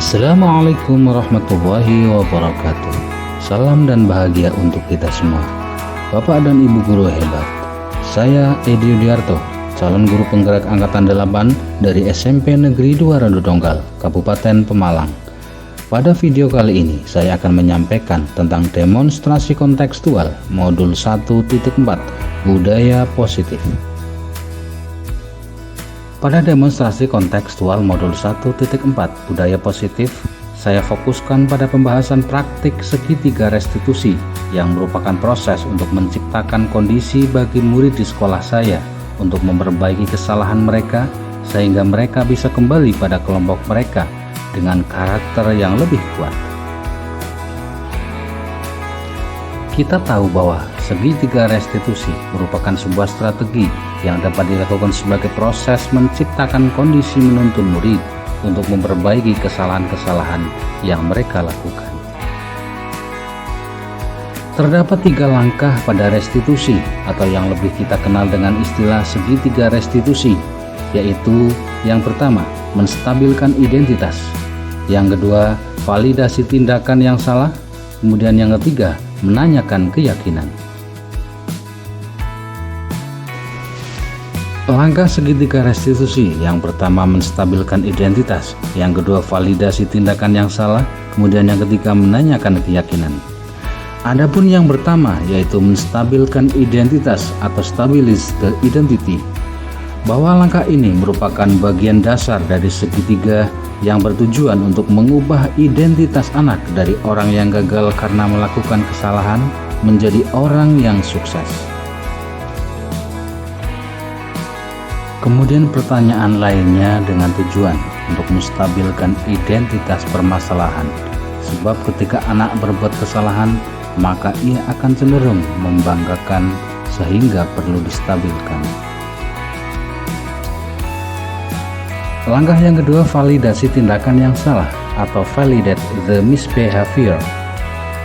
Assalamualaikum warahmatullahi wabarakatuh. Salam dan bahagia untuk kita semua. Bapak dan Ibu guru hebat. Saya Edi Yudiarto, calon guru penggerak angkatan 8 dari SMP Negeri 2 Randu Donggal, Kabupaten Pemalang. Pada video kali ini saya akan menyampaikan tentang demonstrasi kontekstual modul 1.4 budaya positif. Pada demonstrasi kontekstual modul 1.4 budaya positif, saya fokuskan pada pembahasan praktik segitiga restitusi yang merupakan proses untuk menciptakan kondisi bagi murid di sekolah saya untuk memperbaiki kesalahan mereka sehingga mereka bisa kembali pada kelompok mereka dengan karakter yang lebih kuat. Kita tahu bahwa segitiga restitusi merupakan sebuah strategi yang dapat dilakukan sebagai proses menciptakan kondisi menuntun murid untuk memperbaiki kesalahan-kesalahan yang mereka lakukan. Terdapat 3 langkah pada restitusi atau yang lebih kita kenal dengan istilah segitiga restitusi, yaitu yang pertama, menstabilkan identitas, yang kedua, validasi tindakan yang salah, kemudian yang ketiga, menanyakan keyakinan. Langkah segitiga restitusi yang pertama menstabilkan identitas, yang kedua validasi tindakan yang salah, kemudian yang ketiga menanyakan keyakinan. Adapun yang pertama yaitu menstabilkan identitas atau stabilize the identity, bahwa langkah ini merupakan bagian dasar dari segitiga yang bertujuan untuk mengubah identitas anak dari orang yang gagal karena melakukan kesalahan menjadi orang yang sukses. Kemudian pertanyaan lainnya dengan tujuan untuk menstabilkan identitas permasalahan, sebab ketika anak berbuat kesalahan maka ia akan cenderung membanggakan sehingga perlu distabilkan. Langkah yang kedua, validasi tindakan yang salah atau validate the misbehavior.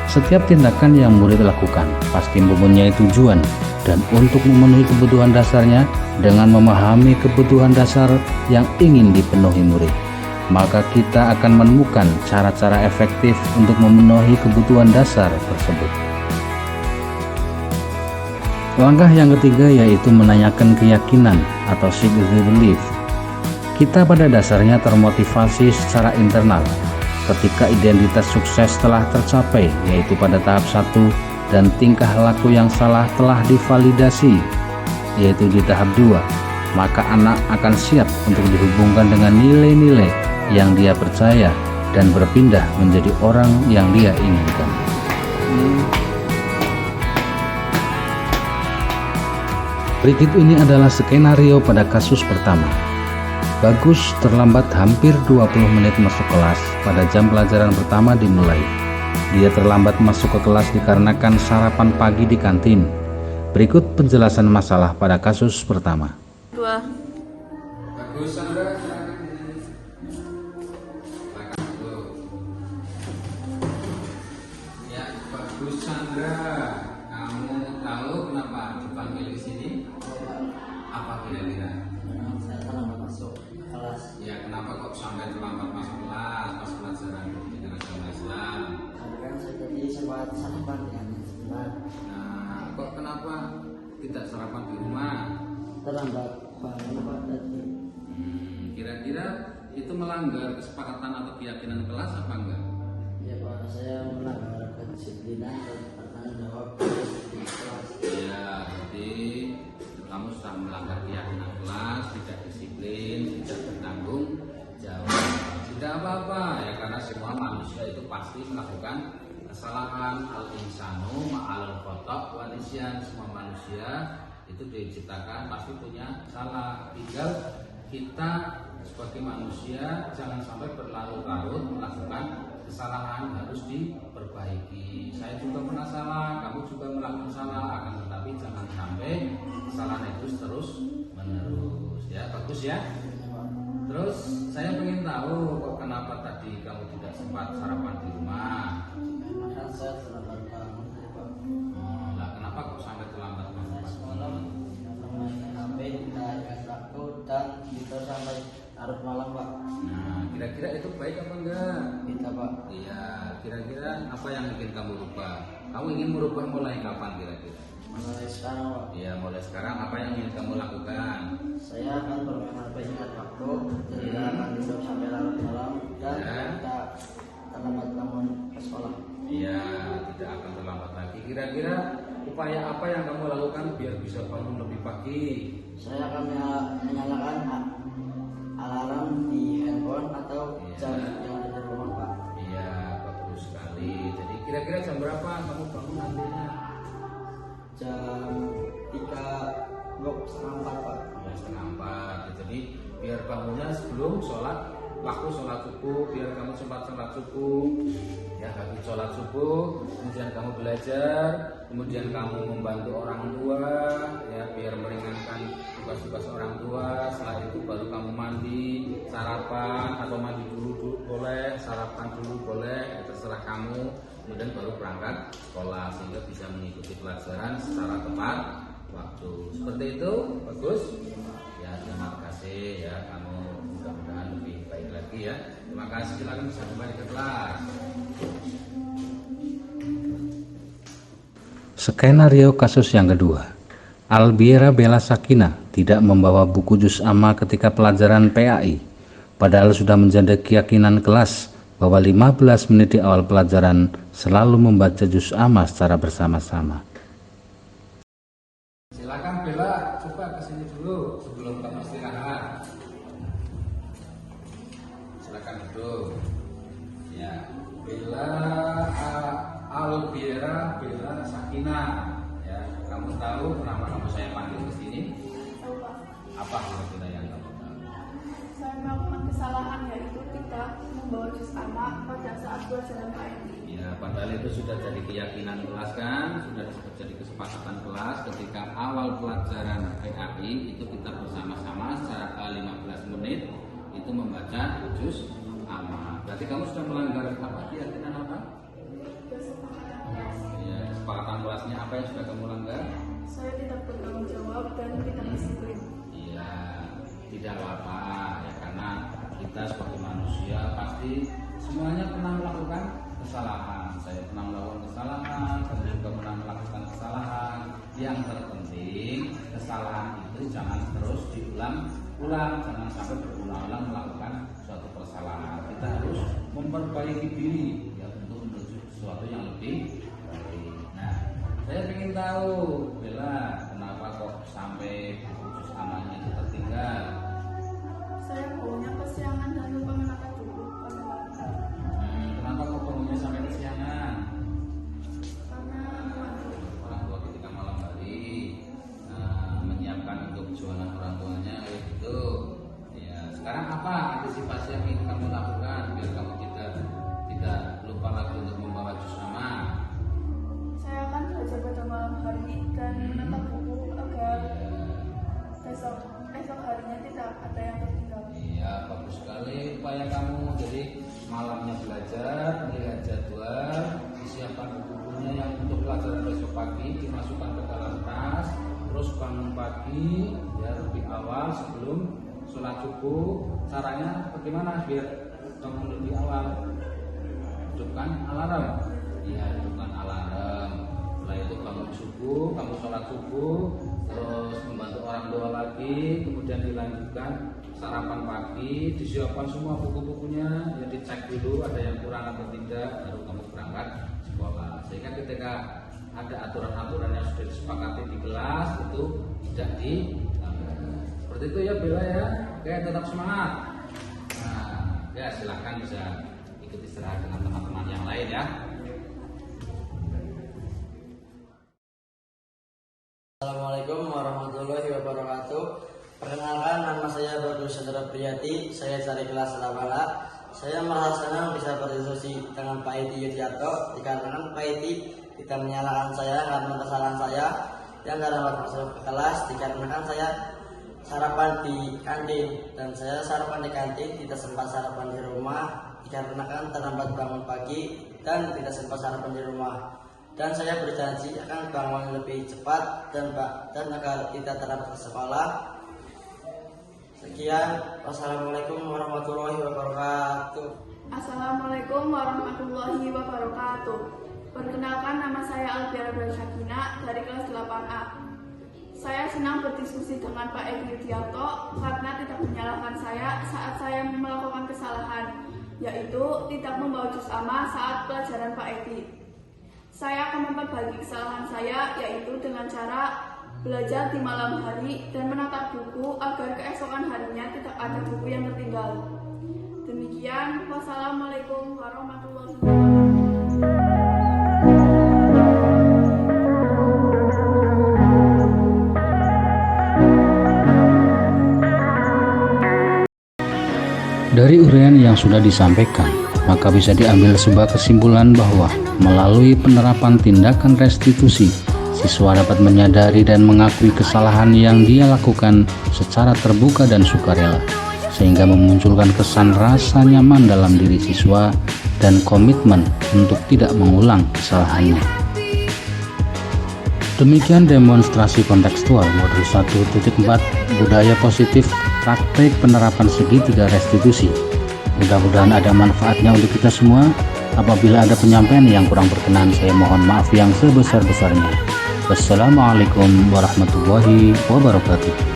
Setiap tindakan yang murid lakukan pasti mempunyai tujuan, dan untuk memenuhi kebutuhan dasarnya dengan memahami kebutuhan dasar yang ingin dipenuhi murid, maka kita akan menemukan cara-cara efektif untuk memenuhi kebutuhan dasar tersebut. Langkah yang ketiga yaitu menanyakan keyakinan atau seek the belief. Kita pada dasarnya termotivasi secara internal ketika identitas sukses telah tercapai, yaitu pada tahap 1, dan tingkah laku yang salah telah divalidasi, yaitu di tahap 2, maka anak akan siap untuk dihubungkan dengan nilai-nilai yang dia percaya dan berpindah menjadi orang yang dia inginkan. Berikut ini adalah skenario pada kasus pertama. Bagus terlambat hampir 20 menit masuk kelas pada jam pelajaran pertama dimulai. Dia terlambat masuk ke kelas dikarenakan sarapan pagi di kantin. Berikut penjelasan masalah pada kasus pertama. Bagus, Sandra. Ya, bagus, Sandra. Kamu tahu kenapa dipanggil di sini? Apa kira-kira? Saya terlambat masuk kelas. Ya, kenapa kok sampai terlambat masuk kelas pas pelajaran agama Islam? Kan saya tadi sempat sarapan dengan sebentar. Nah, kok kenapa tidak sarapan di rumah? Terlambat bangun Pak tadi. Kira-kira itu melanggar kesepakatan atau keyakinan kelas apa enggak? Ya Pak, saya melanggar kedisiplinan dan bertanggung jawab di kelas. Ya, jadi kamu sudah melanggar keyakinan kelas, tidak disiplin, tidak bertanggung jawab. Tidak apa-apa ya, karena semua manusia itu pasti melakukan kesalahan. Al-insanu ma'al khotok wa nisyan. Semua manusia itu diciptakan pasti punya salah. Tinggal kita sebagai manusia jangan sampai berlarut-larut melakukan kesalahan, harus diperbaiki. Saya juga pernah salah, kamu juga melakukan salah, akan tetapi jangan sampai kesalahan itu terus menerus. Ya, bagus ya. Terus saya ingin tahu kok kenapa tadi kamu tidak sempat sarapan di rumah. Memang saya terlambat bangun ya Pak. Nah, kenapa kok sampai terlambat Saya masuk? semalam main HP tidak ingat waktu dan itu sampai larut malam Pak. Nah, kira-kira itu baik apa enggak? Kita Pak. Iya, kira-kira apa yang ingin kamu rubah? Kamu ingin merubah mulai kapan kira-kira? Mulai sekarang Pak. Iya, mulai sekarang apa yang ingin kamu lakukan? Saya akan bermain HP singkat waktu, tidak akan tidur sampai larut malam, dan Ya. kita terlambat bangun ke sekolah. Iya, tidak akan terlambat lagi. Kira-kira upaya apa yang kamu lakukan biar bisa bangun lebih pagi? Saya akan menyalakan alarm di handphone atau jam yang ada di rumah Pak. Iya, bagus sekali. Jadi kira-kira jam berapa kamu bangun nantinya? Jam 3:30 Pak. Ya, setengah 4. Jadi biar bangunnya sebelum waktu sholat subuh, biar kamu sempat sholat subuh. Ya, habis sholat subuh, kemudian kamu belajar, kemudian kamu membantu orang tua, ya biar meringankan tugas-tugas orang tua. Setelah itu baru kamu mandi, sarapan atau mandi dulu boleh, sarapan dulu boleh, terserah kamu. Kemudian baru berangkat sekolah sehingga bisa mengikuti pelajaran secara tepat waktu. Seperti itu, bagus. Ya, terima kasih ya, kamu mudah-mudahan lebih baik lagi ya. Terima kasih, silakan bisa kembali ke kelas. Skenario kasus yang kedua. Albiera Bella Sakina tidak membawa buku juz amma ketika pelajaran PAI, padahal sudah menjadi keyakinan kelas bahwa 15 menit di awal pelajaran selalu membaca juz amma secara bersama-sama. Silakan Bella, coba kesini dulu sebelum kamu istirahat. Silakan duduk. Ya, Bella Albiera Bella Sakina. Ya, kamu tahu kenapa kamu saya panggil ke sini? Tahu Pak, Apa kira-kira yang kamu tahu? saya melakukan kesalahan yaitu tidak membawa juz amma pada saat pelajaran PAI. Ya, padahal itu sudah jadi keyakinan kelas kan, sudah jadi kesepakatan kelas ketika awal pelajaran PAI itu kita bersama-sama secara 15 menit itu membaca juz amma. Berarti kamu sudah melanggar apa keyakinan apa? Kesepakatan kelas. Ya, kesepakatan kelasnya apa yang sudah kamu langgar? Saya tidak bertanggung jawab dan tidak disiplin. Iya, tidak apa-apa ya, karena kita sebagai manusia pasti semuanya pernah melakukan kesalahan. Saya pernah melakukan kesalahan, kamu juga pernah melakukan kesalahan. Yang terpenting kesalahan itu jangan terus diulang-ulang, jangan sampai berulang-ulang melakukan suatu kesalahan. Kita harus memperbaiki diri ya untuk menuju sesuatu yang lebih baik. Nah, saya ingin tahu Bella, kenapa kok sampai buku juz ammanya itu tertinggal? Saya baunya kesiangan dan lupa menata dulu pada lantai. Kenapa kok bangunnya sampai kesiangan? Karena Orang tua ketika malam hari menyiapkan untuk jualan orang tuanya gitu. Ya, sekarang apa antisipasi yang ingin kamu lakukan biar kamu tidak lupa lagi untuk membawa juz amma? saya akan belajar pada malam hari dan menata buku agar esok harinya tidak ada yang tertinggal. Iya, bagus sekali upaya kamu. Jadi malamnya belajar, melihat jadwal, disiapkan buku-bukunya yang untuk pelajaran besok pagi, dimasukkan ke dalam tas, terus bangun pagi ya lebih awal sebelum sholat subuh. Caranya bagaimana biar bangun lebih awal? Hidupkan alarm. Iya, hidupkan alarm. Setelah itu bangun subuh, kamu sholat subuh, terus membantu orang tua lagi, kemudian dilanjutkan sarapan pagi, disiapkan semua buku-bukunya, ya dicek dulu ada yang kurang atau tidak, baru kamu berangkat sekolah. Sehingga ketika ada aturan-aturan yang sudah disepakati di kelas itu tidak dilanggar. Seperti itu ya Bella ya. Oke, tetap semangat. Nah, ya silahkan bisa ikut istirahat dengan teman-teman yang lain ya. Assalamualaikum warahmatullahi wabarakatuh. Perkenalkan, nama saya Badrul Chandra Priyati. Saya dari kelas 8A. Saya merasa senang bisa berdiskusi dengan Pak Iti Yudiarto dikarenakan Pak Iti tidak menyalahkan saya karena kesalahan saya, yang karena waktu masuk ke kelas dikarenakan saya sarapan di kantin, dan saya sarapan di kantin tidak sempat sarapan di rumah dikarenakan terlambat bangun pagi dan tidak sempat sarapan di rumah. Dan saya berjanji akan bangun lebih cepat dan agar tidak terlambat ke sekolah. Sekian, wassalamualaikum warahmatullahi wabarakatuh. warahmatullahi wabarakatuh. Perkenalkan, nama saya Alfiara Syakina dari kelas 8A. Saya senang berdiskusi dengan Pak Edi Yudiarto karena tidak menyalahkan saya saat saya melakukan kesalahan, yaitu tidak membawa juz amma saat pelajaran Pak Edi. Saya akan memperbaiki kesalahan saya, yaitu dengan cara belajar di malam hari dan menatap buku agar keesokan harinya tidak ada buku yang tertinggal. Demikian, wassalamualaikum warahmatullahi wabarakatuh. Dari uraian yang sudah disampaikan, maka bisa diambil sebuah kesimpulan bahwa melalui penerapan tindakan restitusi, siswa dapat menyadari dan mengakui kesalahan yang dia lakukan secara terbuka dan sukarela, sehingga memunculkan kesan rasa nyaman dalam diri siswa dan komitmen untuk tidak mengulang kesalahannya. Demikian demonstrasi kontekstual modul 1.4 budaya positif praktek penerapan segitiga restitusi. Mudah-mudahan ada manfaatnya untuk kita semua. Apabila ada penyampaian yang kurang berkenan, saya mohon maaf yang sebesar-besarnya. Wassalamualaikum warahmatullahi wabarakatuh.